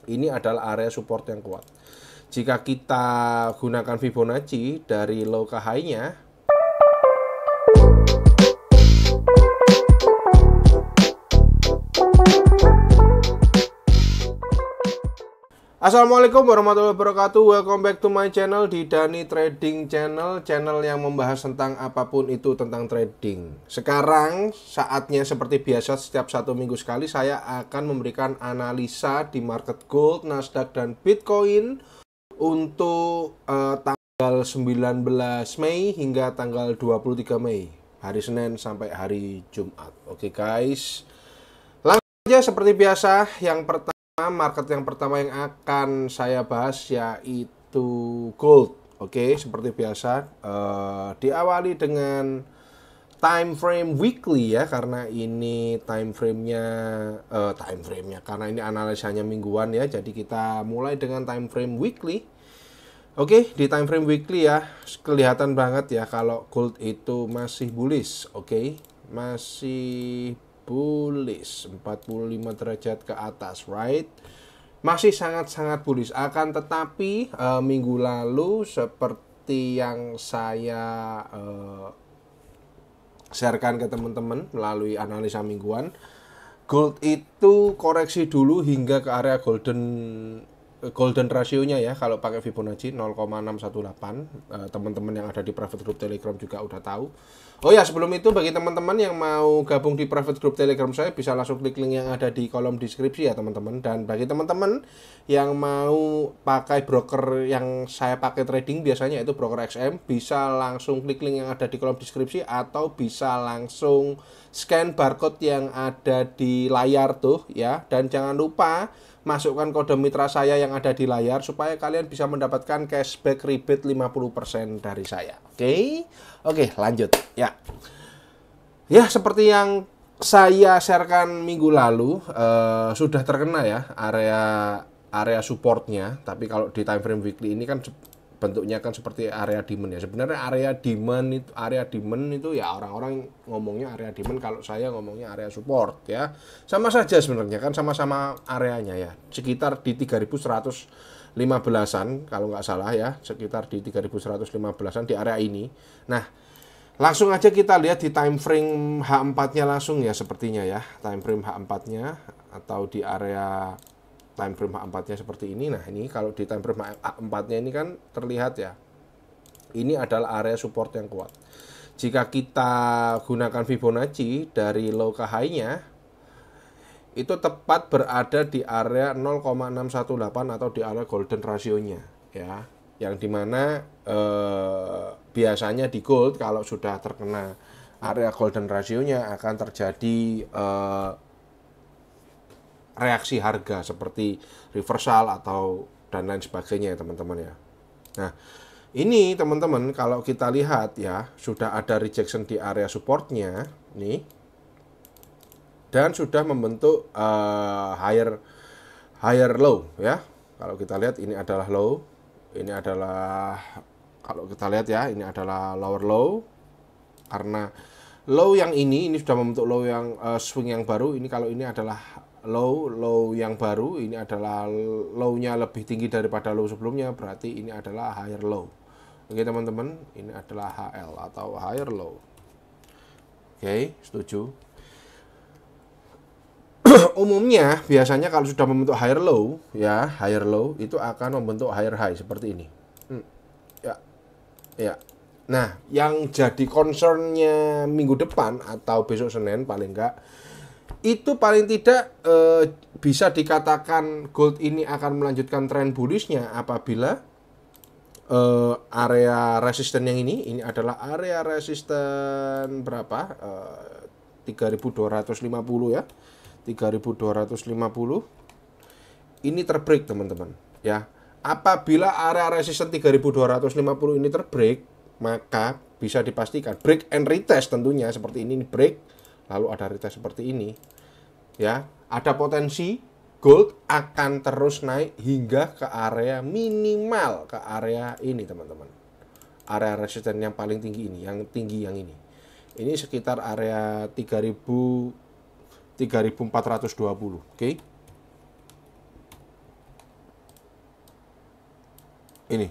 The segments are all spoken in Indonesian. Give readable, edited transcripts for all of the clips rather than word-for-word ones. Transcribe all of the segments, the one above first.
ini adalah area support yang kuat. Jika kita gunakan Fibonacci dari low ke high-nya, Assalamualaikum warahmatullahi wabarakatuh. Welcome back to my channel di Dani Trading Channel, channel yang membahas tentang apapun itu tentang trading. Sekarang saatnya seperti biasa setiap 1 minggu sekali saya akan memberikan analisa di market gold, Nasdaq dan Bitcoin untuk tanggal 19 Mei hingga tanggal 23 Mei, hari Senin sampai hari Jumat. Oke guys, langsung aja seperti biasa. Yang pertama, market yang pertama yang akan saya bahas yaitu gold. Oke, seperti biasa diawali dengan time frame weekly ya, karena ini time frame-nya karena ini analisanya mingguan ya. Jadi kita mulai dengan time frame weekly. Oke, di time frame weekly ya kelihatan banget ya kalau gold itu masih bullish. Oke, masih bullish 45 derajat ke atas, right? Masih sangat-sangat bullish. Akan tetapi minggu lalu seperti yang saya sharekan ke teman-teman melalui analisa mingguan, gold itu koreksi dulu hingga ke area golden rasionya ya, kalau pakai Fibonacci 0,618. Teman-teman yang ada di private group Telegram juga udah tahu. Oh ya, sebelum itu bagi teman-teman yang mau gabung di private group Telegram saya, bisa langsung klik link yang ada di kolom deskripsi ya teman-teman. Dan bagi teman-teman yang mau pakai broker yang saya pakai trading biasanya itu broker XM, bisa langsung klik link yang ada di kolom deskripsi atau bisa langsung scan barcode yang ada di layar tuh ya. Dan jangan lupa masukkan kode mitra saya yang ada di layar supaya kalian bisa mendapatkan cashback rebate 50% dari saya. Oke, lanjut ya. Ya, seperti yang saya sharekan minggu lalu, sudah terkena ya area supportnya. Tapi kalau di time frame weekly ini kan bentuknya kan seperti area demand ya. Sebenarnya area demand itu ya orang-orang ngomongnya area demand, kalau saya ngomongnya area support ya. Sama saja sebenarnya kan, sama-sama areanya ya. Sekitar di 3115-an kalau nggak salah ya, sekitar di 3115-an di area ini. Nah, langsung aja kita lihat di time frame H4-nya langsung ya sepertinya ya. Time frame H4-nya atau di area time frame H4-nya seperti ini. Nah, ini kalau di time frame H4-nya ini kan terlihat ya, ini adalah area support yang kuat. Jika kita gunakan Fibonacci dari low ke high-nya, itu tepat berada di area 0,618 atau di area golden rasionya ya, yang dimana biasanya di gold kalau sudah terkena area golden rasionya akan terjadi reaksi harga seperti reversal atau dan lain sebagainya ya teman-teman ya. Nah, ini teman-teman kalau kita lihat ya, sudah ada rejection di area supportnya nih, dan sudah membentuk higher low ya. Kalau kita lihat ini adalah low, ini adalah, kalau kita lihat ya, ini adalah lower low. Karena low yang ini sudah membentuk low yang swing yang baru. Ini kalau ini adalah low yang baru, ini adalah low-nya lebih tinggi daripada low sebelumnya, berarti ini adalah higher low. Oke teman-teman, ini adalah HL atau higher low. Oke, setuju. Umumnya biasanya kalau sudah membentuk higher low ya, higher low itu akan membentuk higher high seperti ini. Ya. Nah, yang jadi concernnya minggu depan atau besok Senin paling enggak, itu paling tidak bisa dikatakan gold ini akan melanjutkan tren bullishnya apabila area resisten yang ini adalah area resisten berapa? 3250 ya. 3250 ini terbreak teman-teman ya. Apabila area resisten 3250 ini terbreak, maka bisa dipastikan break and retest tentunya seperti ini break, lalu ada retest seperti ini ya, ada potensi gold akan terus naik hingga ke area minimal ke area ini teman-teman, area resisten yang paling tinggi ini, yang tinggi yang ini sekitar area 3420. Oke. Ini.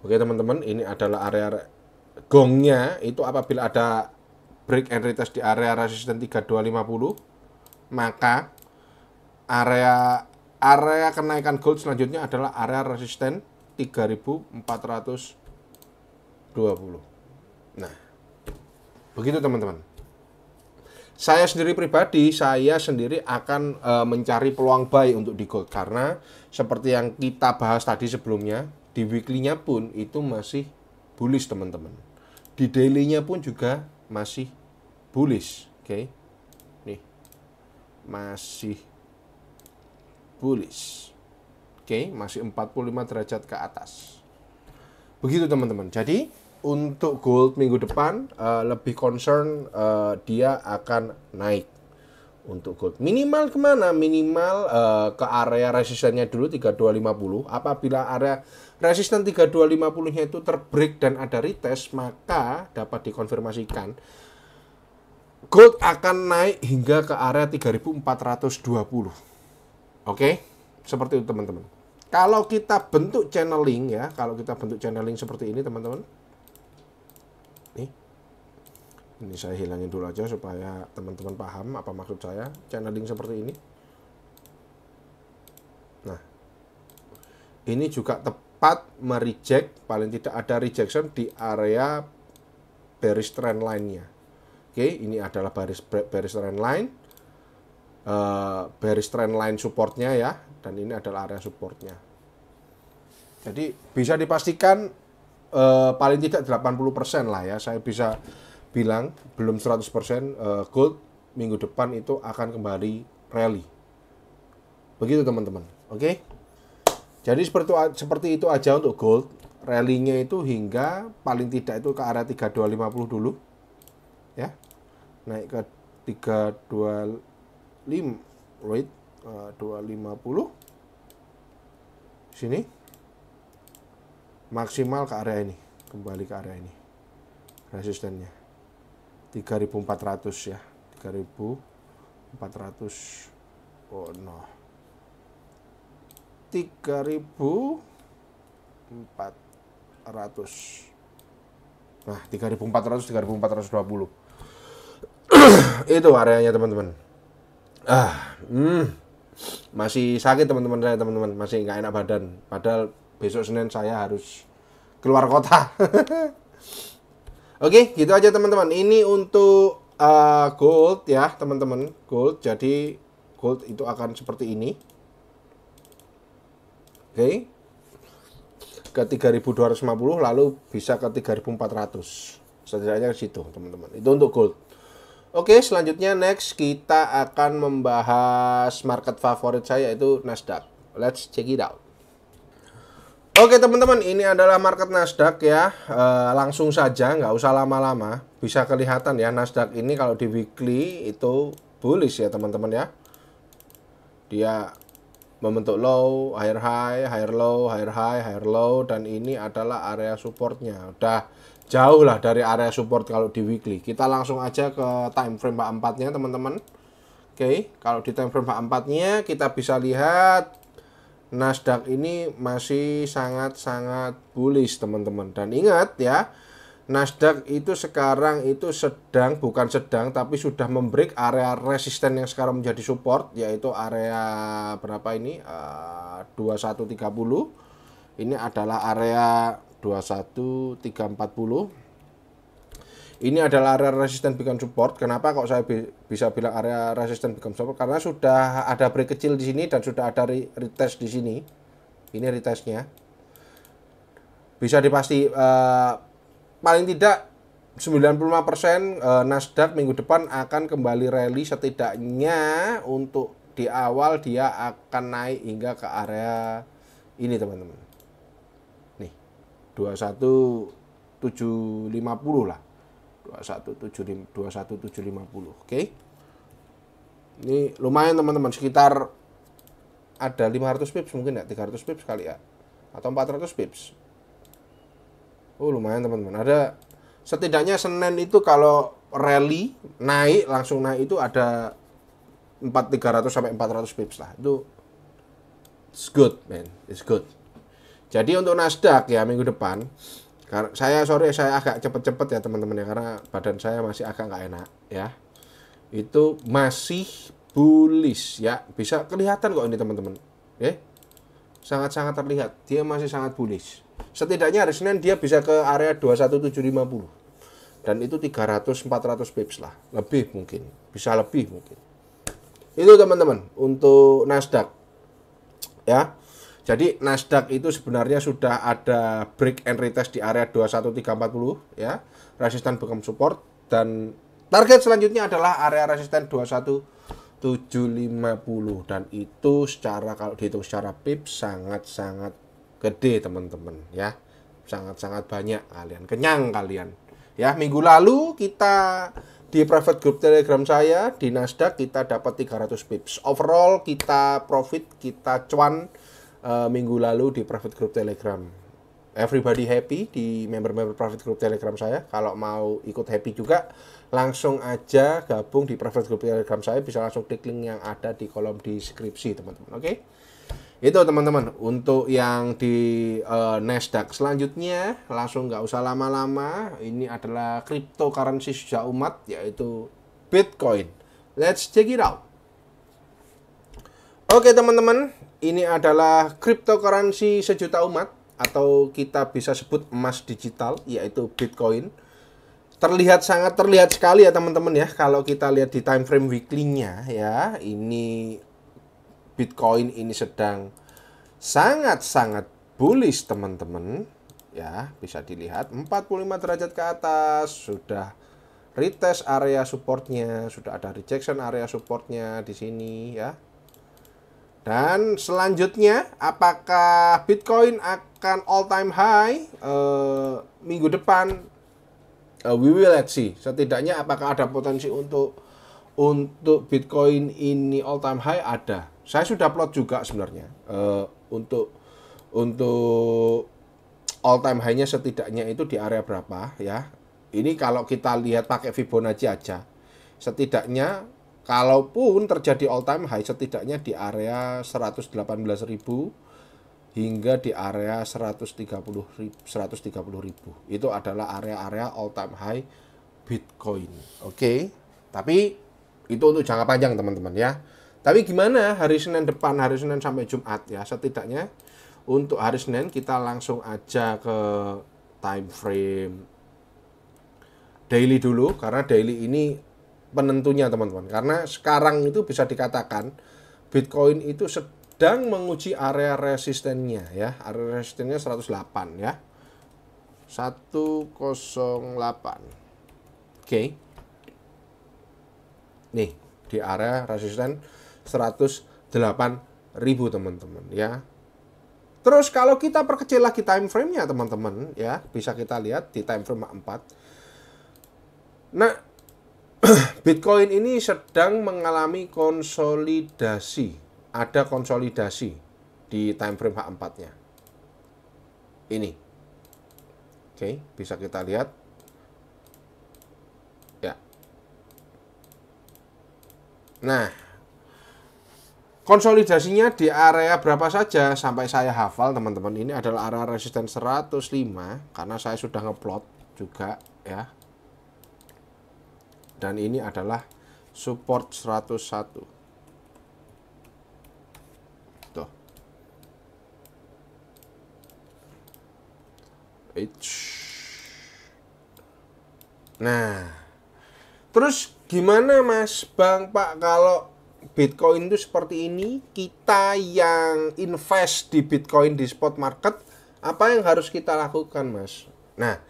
Oke teman-teman, ini adalah area gongnya itu apabila ada break and retest di area resisten 3250, maka area kenaikan gold selanjutnya adalah area resisten 3420. Nah, begitu teman-teman. Saya sendiri pribadi, saya sendiri akan mencari peluang buy untuk di gold karena seperti yang kita bahas tadi sebelumnya, di weekly-nya pun itu masih bullish teman-teman. Di daily-nya pun juga masih bullish, oke. Nih. Masih bullish. Oke, masih 45 derajat ke atas. Begitu teman-teman. Jadi, untuk gold minggu depan lebih concern dia akan naik. Untuk gold minimal kemana? Minimal ke area resistennya dulu 3250. Apabila area resisten 3250-nya itu terbreak dan ada retest, maka dapat dikonfirmasikan gold akan naik hingga ke area 3420. Oke? Seperti itu teman-teman. Kalau kita bentuk channeling ya, kalau kita bentuk channeling seperti ini teman-teman. Ini saya hilangin dulu aja supaya teman-teman paham apa maksud saya channeling seperti ini. Nah, ini juga tepat mereject, paling tidak ada rejection di area bearish trend line-nya. Oke, ini adalah bearish trend line, bearish trend line supportnya ya, dan ini adalah area supportnya. Jadi bisa dipastikan paling tidak 80% lah ya, saya bisa bilang belum 100% gold minggu depan itu akan kembali rally. Begitu teman-teman. Oke. Jadi seperti itu aja untuk gold. Rally-nya itu hingga paling tidak itu ke area 3250 dulu. Ya. Naik ke 325 wait 250. Sini. Maksimal ke area ini, kembali ke area ini. Resistennya 3400 ya, 3400. Oh no, 3400. Nah, 3400 3420. Itu areanya teman-teman. Masih sakit teman-teman saya, teman-teman, masih nggak enak badan. Padahal besok Senin saya harus keluar kota. Oke, gitu aja teman-teman. Ini untuk gold ya, teman-teman. Gold. Jadi gold itu akan seperti ini. Oke. Ke 3250 lalu bisa ke 3400. Setidaknya ke situ, teman-teman. Itu untuk gold. Oke, selanjutnya next kita akan membahas market favorit saya yaitu Nasdaq. Let's check it out. Oke teman-teman, ini adalah market Nasdaq ya. Langsung saja, nggak usah lama-lama. Bisa kelihatan ya, Nasdaq ini kalau di weekly itu bullish ya teman-teman ya. Dia membentuk low, higher high, higher low, higher high, higher low. Dan ini adalah area supportnya. Udah jauh lah dari area support kalau di weekly. Kita langsung aja ke time frame 4-nya teman-teman. Oke, kalau di time frame 4-nya kita bisa lihat Nasdaq ini masih sangat-sangat bullish teman-teman. Dan ingat ya, Nasdaq itu sekarang itu bukan sedang tapi sudah membreak area resisten yang sekarang menjadi support, yaitu area berapa ini, 2130. Ini adalah area 21340. Ini adalah area resisten become support. Kenapa kok saya bisa bilang area resisten become support? Karena sudah ada break kecil di sini dan sudah ada retest di sini. Ini retestnya. Bisa dipasti paling tidak 95% Nasdaq minggu depan akan kembali rally, setidaknya untuk di awal dia akan naik hingga ke area ini teman-teman. Nih, 21750 lah. 21750. Oke. Ini lumayan teman-teman, sekitar ada 500 pips mungkin ya, 300 pips kali ya. Atau 400 pips. Oh, lumayan teman-teman. Ada setidaknya Senin itu kalau rally naik langsung naik itu ada 300 sampai 400 pips lah. Itu it's good, man. It's good. Jadi untuk Nasdaq ya minggu depan, karena saya agak cepet-cepet ya teman-teman ya, karena badan saya masih agak nggak enak ya. Itu masih bullish ya, bisa kelihatan kok ini teman-teman. Oke, sangat-sangat terlihat, dia masih sangat bullish. Setidaknya hari Senin dia bisa ke area 21750. Dan itu 300-400 pips lah, lebih mungkin, bisa lebih mungkin. Itu teman-teman untuk Nasdaq ya. Jadi Nasdaq itu sebenarnya sudah ada break and retest di area 21340 ya, resisten become support, dan target selanjutnya adalah area resisten 21750, dan itu secara, kalau dihitung secara pips sangat-sangat gede teman-teman ya. Sangat-sangat banyak, kalian kenyang kalian. Ya, minggu lalu kita di private group Telegram saya di Nasdaq kita dapat 300 pips. Overall kita profit, kita cuan minggu lalu di private group Telegram. Everybody happy di member-member private group Telegram saya. Kalau mau ikut happy juga, langsung aja gabung di private group Telegram saya. Bisa langsung klik link yang ada di kolom deskripsi teman-teman. Oke? Itu teman-teman untuk yang di Nasdaq. Selanjutnya langsung nggak usah lama-lama, ini adalah cryptocurrency sejak umat, yaitu Bitcoin. Let's check it out. Oke teman-teman, ini adalah cryptocurrency sejuta umat, atau kita bisa sebut emas digital, yaitu Bitcoin. Sangat terlihat sekali ya teman-teman ya, kalau kita lihat di time frame weekly-nya ya, ini Bitcoin ini sedang sangat-sangat bullish teman-teman ya, bisa dilihat 45 derajat ke atas, sudah retest area supportnya, sudah ada rejection area supportnya di sini ya. Dan selanjutnya, apakah Bitcoin akan all time high minggu depan? We will let's see. Setidaknya apakah ada potensi untuk Bitcoin ini all time high? Ada. Saya sudah plot juga sebenarnya untuk all time high-nya setidaknya itu di area berapa ya. Ini kalau kita lihat pakai Fibonacci aja, setidaknya kalaupun terjadi all time high setidaknya di area 118.000 hingga di area 130.000. Itu adalah area-area all time high Bitcoin. Oke. Tapi itu untuk jangka panjang teman-teman ya. Tapi gimana hari Senin depan, hari Senin sampai Jumat ya. Setidaknya untuk hari Senin kita langsung aja ke time frame daily dulu, karena daily ini penentunya teman-teman. Karena sekarang itu bisa dikatakan Bitcoin itu sedang menguji area resistennya ya. Area resistennya 108 ya. 108. Oke. Nih, di area resisten 108.000 teman-teman ya. Terus kalau kita perkecil lagi time frame-nya teman-teman ya, bisa kita lihat di time frame 4. Nah, Bitcoin ini sedang mengalami konsolidasi. Ada konsolidasi di time frame H4-nya. Ini. Oke, bisa kita lihat. Ya. Nah, konsolidasinya di area berapa saja sampai saya hafal teman-teman. Ini adalah area resisten 105 karena saya sudah ngeplot juga ya. Dan ini adalah support 101. Tuh. Nah, terus gimana Mas Bang Pak kalau Bitcoin itu seperti ini, kita yang invest di Bitcoin di spot market, apa yang harus kita lakukan Mas? Nah,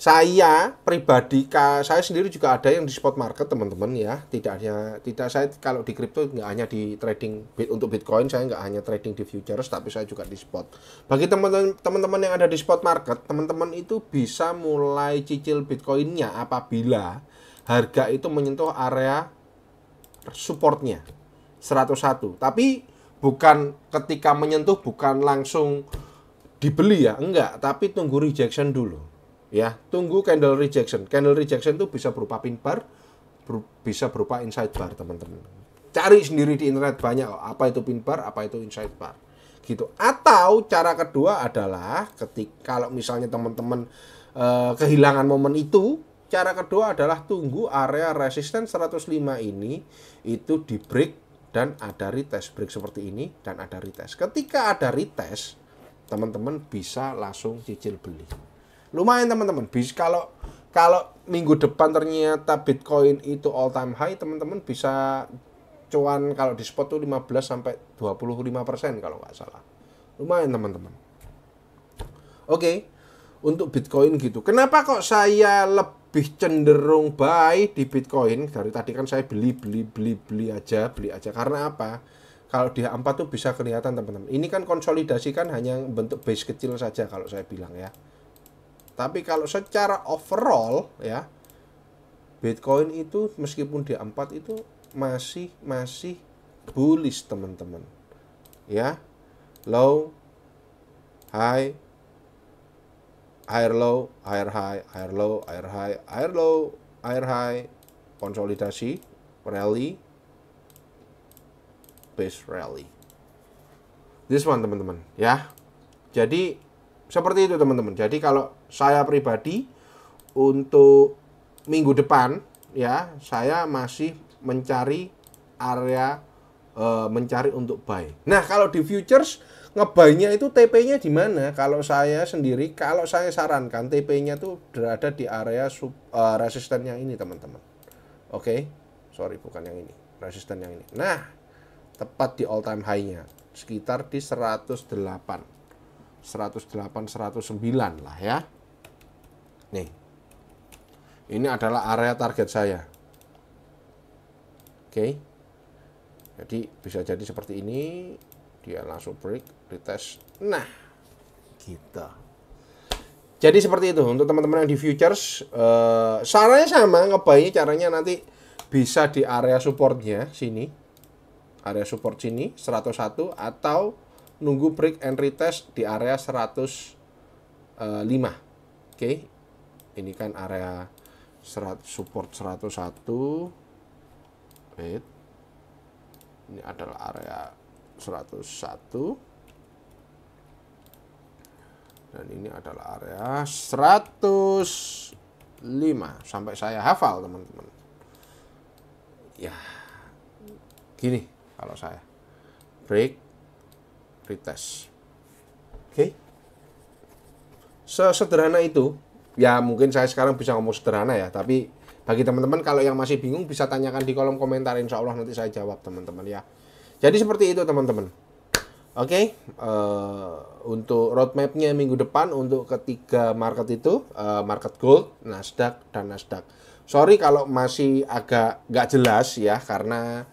saya pribadi, saya sendiri juga ada yang di spot market teman-teman ya. Tidak saya kalau di kripto nggak hanya di trading untuk Bitcoin, saya nggak hanya trading di futures, tapi saya juga di spot. Bagi teman-teman yang ada di spot market, teman-teman itu bisa mulai cicil Bitcoinnya apabila harga itu menyentuh area supportnya 101. Tapi bukan ketika menyentuh, bukan langsung dibeli ya, enggak, tapi tunggu rejection dulu. Ya, tunggu candle rejection. Candle rejection itu bisa berupa pin bar, bisa berupa inside bar, teman-teman. Cari sendiri di internet banyak apa itu pin bar, apa itu inside bar. gitu. Atau cara kedua adalah kalau misalnya teman-teman kehilangan momen itu, cara kedua adalah tunggu area resisten 105 ini itu di break dan ada retest, break seperti ini dan ada retest. Ketika ada retest, teman-teman bisa langsung cicil beli. Lumayan teman-teman, bisa kalau minggu depan ternyata Bitcoin itu all time high, teman-teman bisa cuan kalau di spot tuh 15 sampai 25% kalau nggak salah. Lumayan teman-teman. Oke, untuk Bitcoin gitu. Kenapa kok saya lebih cenderung buy di Bitcoin? Dari tadi kan saya beli aja. Karena apa? Kalau di 4 tuh bisa kelihatan teman-teman. Ini kan konsolidasi kan hanya bentuk base kecil saja kalau saya bilang ya. Tapi kalau secara overall ya, Bitcoin itu meskipun di 4 itu masih bullish teman-teman. Ya. Low, high, higher low, higher high, higher low, higher high, higher low, higher high, konsolidasi, rally, base rally. This one teman-teman ya. Jadi seperti itu teman-teman. Jadi kalau saya pribadi untuk minggu depan ya, saya masih mencari area mencari untuk buy. Nah, kalau di futures ngebuy-nya itu TP-nya di mana? Kalau saya sendiri, kalau saya sarankan TP-nya tuh berada di area resisten yang ini, teman-teman. Oke. Sorry, bukan yang ini. Resisten yang ini. Nah, tepat di all time high-nya, sekitar di 108. 109 lah ya. Nih. Ini adalah area target saya. Oke. Jadi bisa jadi seperti ini, dia langsung break, retest. Nah, gitu. Jadi seperti itu untuk teman-teman yang di futures. Caranya sama, ngebuy caranya nanti bisa di area supportnya sini. Area support sini 101 atau nunggu break and retest di area 105. Oke. Ini kan area support 101. Wait. Ini adalah area 101. Dan ini adalah area 105. Sampai saya hafal, teman-teman. Ya. Gini kalau saya. Break, retest. Oke. Sesederhana itu. Ya mungkin saya sekarang bisa ngomong sederhana ya. Tapi bagi teman-teman kalau yang masih bingung bisa tanyakan di kolom komentar. Insya Allah nanti saya jawab teman-teman ya. Jadi seperti itu teman-teman. Oke, untuk roadmapnya minggu depan untuk ketiga market itu, market gold, Nasdaq, dan Nasdaq. Sorry kalau masih agak nggak jelas ya, karena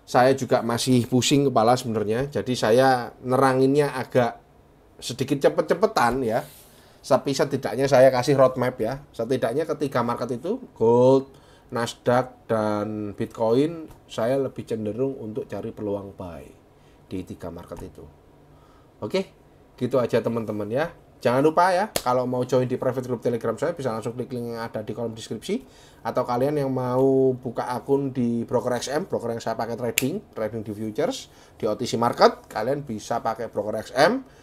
saya juga masih pusing kepala sebenarnya. Jadi saya neranginnya agak sedikit cepet-cepetan ya. Tapi setidaknya saya kasih roadmap ya. Setidaknya ketiga market itu, gold, Nasdaq, dan Bitcoin, saya lebih cenderung untuk cari peluang buy di tiga market itu. Oke, gitu aja teman-teman ya. Jangan lupa ya, kalau mau join di private group Telegram saya bisa langsung klik link yang ada di kolom deskripsi. Atau kalian yang mau buka akun di broker XM, broker yang saya pakai trading di futures, di OTC market, kalian bisa pakai broker XM.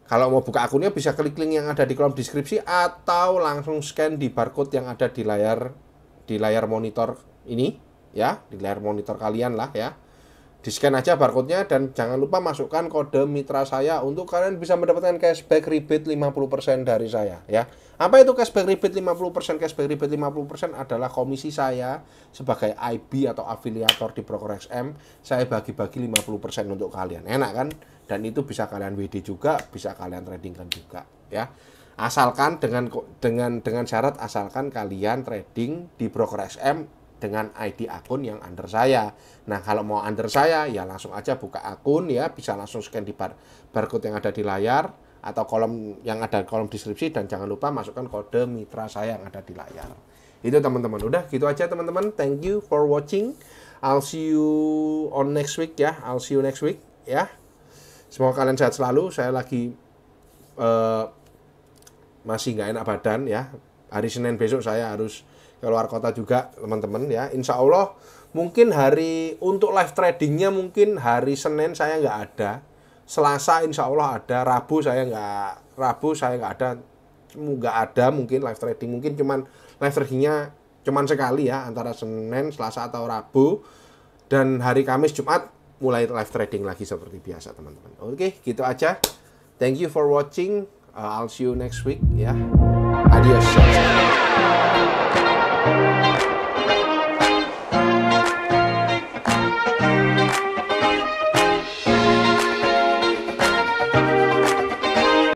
Kalau mau buka akunnya bisa klik link yang ada di kolom deskripsi atau langsung scan di barcode yang ada di layar monitor ini ya, di layar monitor kalian lah ya. Di-scan aja barcode-nya dan jangan lupa masukkan kode mitra saya untuk kalian bisa mendapatkan cashback rebate 50% dari saya ya. Apa itu cashback rebate 50%? Cashback rebate 50% adalah komisi saya sebagai IB atau afiliator di broker XM. Saya bagi-bagi 50% untuk kalian. Enak kan? Dan itu bisa kalian WD juga, bisa kalian tradingkan juga ya. Asalkan dengan syarat asalkan kalian trading di broker XM dengan ID akun yang under saya. Nah, kalau mau under saya, ya langsung aja buka akun ya, bisa langsung scan di barcode yang ada di layar atau kolom yang ada kolom deskripsi dan jangan lupa masukkan kode mitra saya yang ada di layar. Itu teman-teman. Udah, gitu aja teman-teman. Thank you for watching. I'll see you on next week ya. I'll see you next week ya. Semoga kalian sehat selalu. Saya lagi masih nggak enak badan ya. Hari Senin besok saya harus keluar kota juga teman-teman ya. Insya Allah mungkin untuk live tradingnya mungkin hari Senin saya nggak ada. Selasa insya Allah ada, Rabu saya nggak ada mungkin live trading, mungkin cuman live tradingnya cuman sekali ya, antara Senin, Selasa atau Rabu, dan hari Kamis, Jumat mulai live trading lagi seperti biasa teman-teman. Oke, gitu aja. Thank you for watching. I'll see you next week ya. Adios.